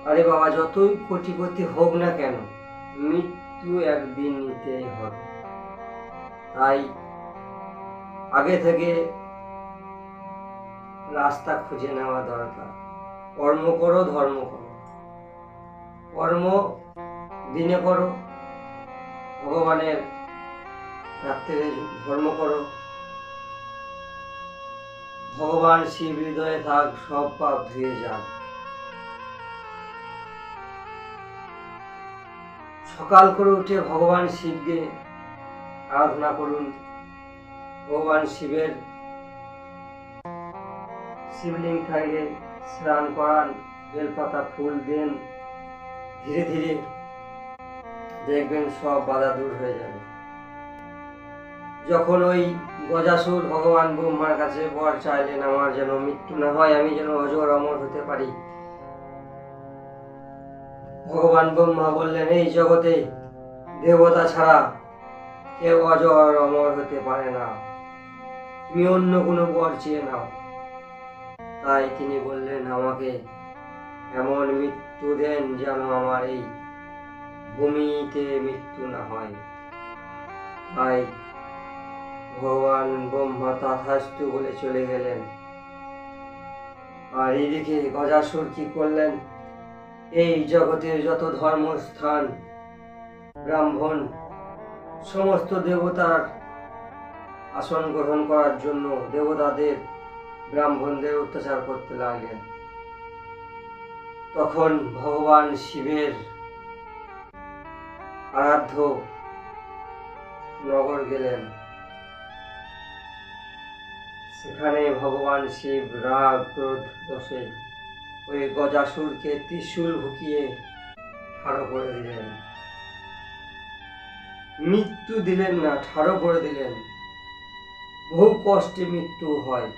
আরে বাবা, যতই কোটিপতি হোক না কেন, মৃত্যু একদিন নিতেই হবে। তাই আগে থেকে রাস্তা খুঁজে নেওয়া দরকার। কর্ম করো, ধর্ম করো। কর্ম দিনে করো, ভগবানের রাত্রে ধর্ম করো। ভগবান শিব হৃদয়ে থাক, সব পাপ ধুয়ে যাক। সকাল করে উঠে ভগবান শিবকে আরাধনা করুন। ভগবান শিবের শিবলিঙ্গ থাকলে স্নান করান, বেলপাতা ফুল দেন। ধীরে ধীরে দেখবেন সব বাধা দূর হয়ে যাবে। যখন ওই গজাসুর ভগবান ব্রহ্মার কাছে বর চাইলেন, আমার যেন মৃত্যু না হয়, আমি যেন অজর অমর হতে পারি, ভগবান ব্রহ্মা বললেন, এই জগতে দেবতা ছাড়া কেউ অজর অমর হতে পারে না, তুমি অন্য কোনো বর চেয়ে নাও। তাই তিনি বললেন, আমাকে এমন মৃত্যু দেন যেন আমার এই ভূমিতে মৃত্যু না হয়। তাই ভগবান ব্রহ্মা তথাস্তু বলে চলে গেলেন। আর এদিকে গজাসুর কি করলেন, এই জগতের যত ধর্মস্থান, ব্রাহ্মণ, সমস্ত দেবতার আসন গ্রহণ করার জন্য দেবতাদের ব্রাহ্মণদের অত্যাচার করতে লাগলেন। তখন ভগবান শিবের আরাধ্য নগর গেলেন। সেখানে ভগবান শিব রাগ ক্রোধ বসে ওই গজাসুরকে ত্রিশূল ঢুকিয়ে ঠাড়ো করে দিলেন। মৃত্যু দিলেন না, ঠাড়ো করে দিলেন। বহু কষ্টে মৃত্যু হয়।